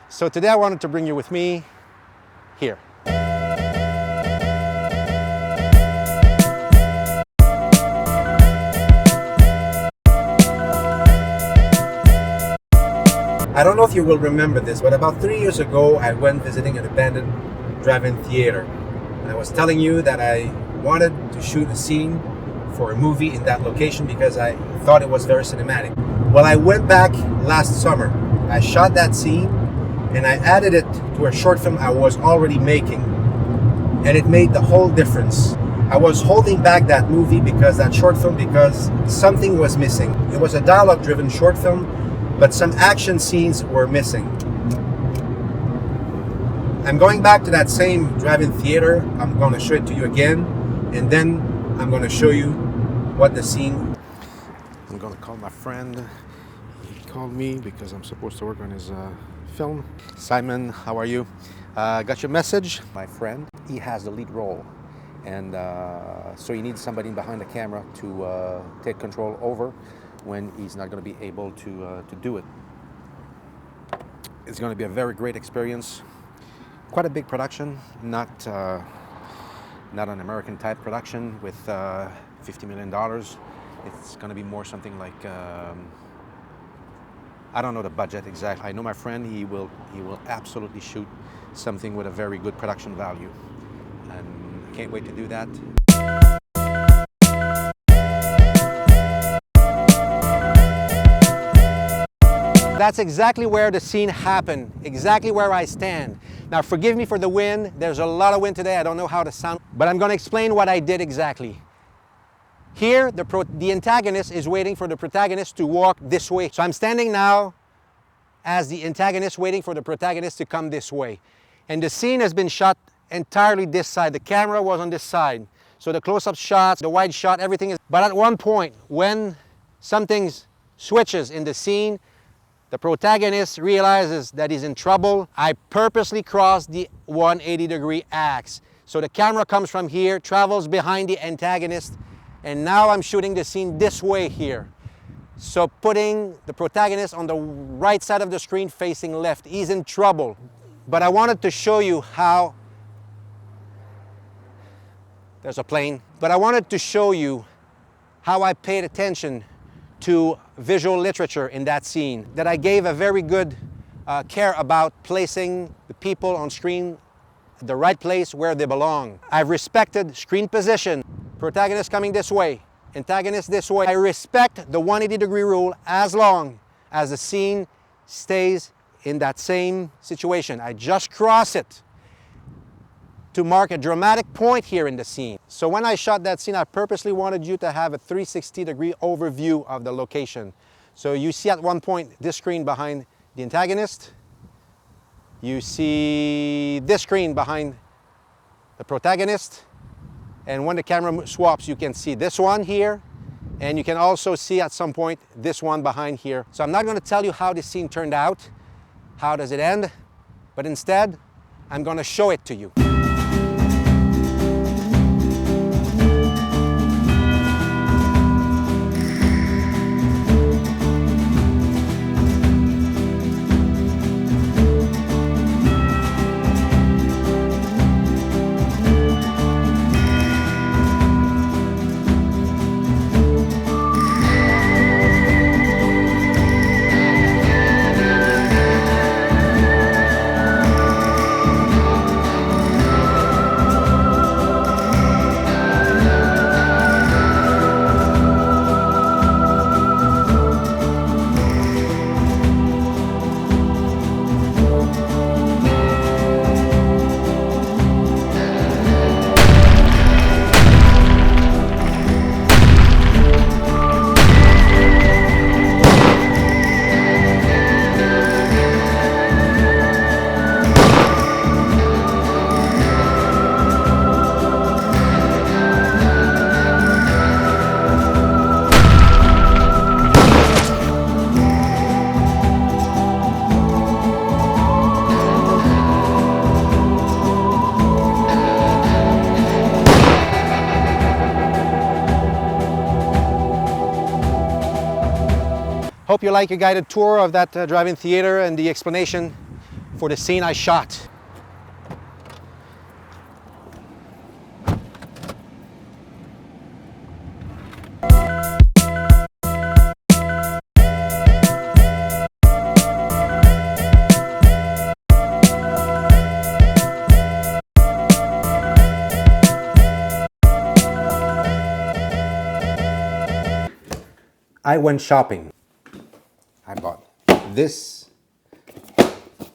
So today I wanted to bring you with me here. I don't know if you will remember this, but about 3 years ago, I went visiting an abandoned drive-in theater. And I was telling you that I wanted to shoot a scene for a movie in that location because I thought it was very cinematic. Well, I went back last summer. I shot that scene and I added it to a short film I was already making. And it made the whole difference. I was holding back that movie because something was missing. It was a dialogue-driven short film, but some action scenes were missing. I'm going back to that same drive-in theater. I'm going to show it to you again, and then I'm going to show you what the scene. I'm going to call my friend. He called me because I'm supposed to work on his film. Simon, how are you? Got your message? My friend, he has the lead role, and so he needs somebody behind the camera to take control over when he's not going to be able to do it. It's going to be a very great experience. Quite a big production, not an American type production with $50 million. It's going to be more something like, I don't know the budget exactly. I know my friend, he will absolutely shoot something with a very good production value. And I can't wait to do that. That's exactly where the scene happened, exactly where I stand. Now forgive me for the wind, there's a lot of wind today, I don't know how to sound, but I'm going to explain what I did exactly. Here, the antagonist is waiting for the protagonist to walk this way. So I'm standing now as the antagonist waiting for the protagonist to come this way. And the scene has been shot entirely this side. The camera was on this side. So the close-up shots, the wide shot, everything is... But at one point, when something switches in the scene, the protagonist realizes that he's in trouble. I purposely crossed the 180-degree axe. So the camera comes from here, travels behind the antagonist, and now I'm shooting the scene this way here. So putting the protagonist on the right side of the screen facing left. He's in trouble. But I wanted to show you how... There's a plane. But I wanted to show you how I paid attention to visual literature in that scene, that I gave a very good care about placing the people on screen at the right place where they belong. I've respected screen position, protagonist coming this way, antagonist this way. I respect the 180-degree rule as long as the scene stays in that same situation. I just cross it to mark a dramatic point here in the scene. So when I shot that scene, I purposely wanted you to have a 360-degree overview of the location. So you see at one point this screen behind the antagonist. You see this screen behind the protagonist. And when the camera swaps, you can see this one here. And you can also see at some point this one behind here. So I'm not going to tell you how this scene turned out. How does it end? But instead, I'm going to show it to you. Hope you like a guided tour of that drive-in theater and the explanation for the scene I shot. I went shopping. I bought this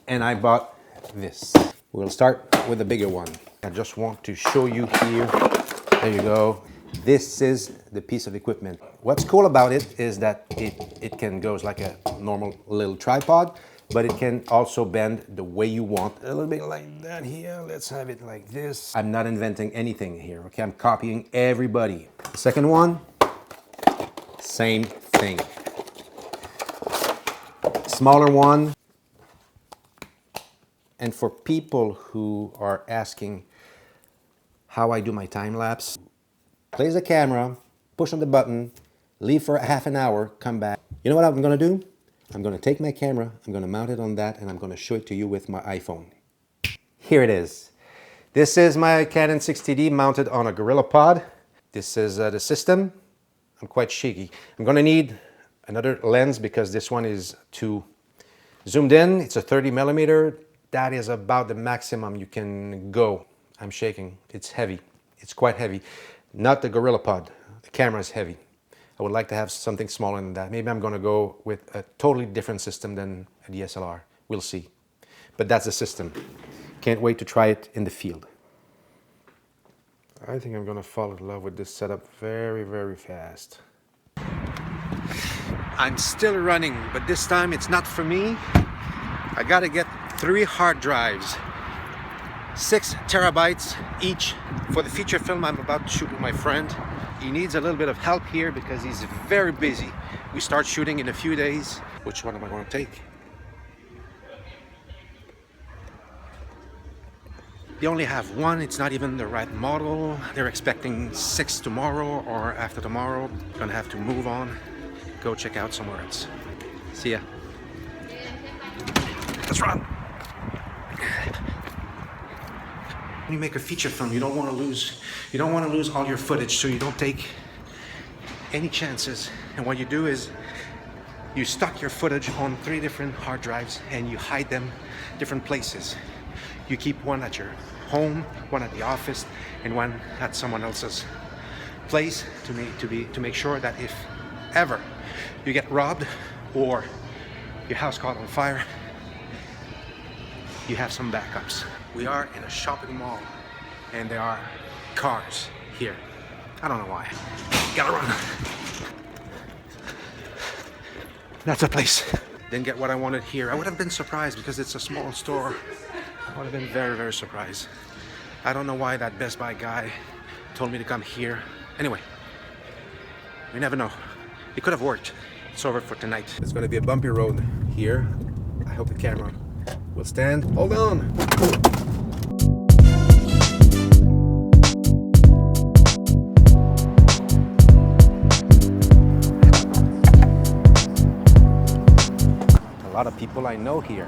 and I bought this. We'll start with the bigger one. I just want to show you here. There you go. This is the piece of equipment. What's cool about it is that it can go like a normal little tripod, but it can also bend the way you want. A little bit like that here. Let's have it like this. I'm not inventing anything here, okay? I'm copying everybody. The second one, same thing. Smaller one. And for people who are asking how I do my time lapse, place the camera, push on the button, leave for half an hour, come back. You know what I'm gonna do? I'm gonna take my camera, I'm gonna mount it on that, and I'm gonna show it to you with my iPhone. Here it is. This is my Canon 60D mounted on a GorillaPod. This is the system. I'm quite shaky. I'm gonna need another lens because this one is too zoomed in. It's a 30mm. That is about the maximum you can go. I'm shaking. It's heavy. It's quite heavy. Not the GorillaPod. The camera is heavy. I would like to have something smaller than that. Maybe I'm gonna go with a totally different system than a DSLR. We'll see. But that's the system. Can't wait to try it in the field. I think I'm gonna fall in love with this setup very, very fast. I'm still running, but this time it's not for me. I gotta get 3 hard drives, 6 terabytes each for the feature film I'm about to shoot with my friend. He needs a little bit of help here because he's very busy. We start shooting in a few days. Which one am I gonna take? They only have one, it's not even the right model. They're expecting 6 tomorrow or after tomorrow. Gonna have to move on, go check out somewhere else. See ya. Let's run. When you make a feature film, you don't want to lose all your footage, so you don't take any chances. And what you do is you stock your footage on 3 different hard drives and you hide them different places. You keep one at your home, one at the office, and one at someone else's place to make sure that if ever you get robbed or your house caught on fire, you have some backups. We are in a shopping mall and there are cars here. I don't know why. Gotta run. That's a place. Didn't get what I wanted here. I would have been surprised because it's a small store. I would have been very, very surprised. I don't know why that Best Buy guy told me to come here. Anyway, we never know. It could have worked. It's over for tonight. It's gonna be a bumpy road here. I hope the camera will stand. Hold on. A lot of people I know here.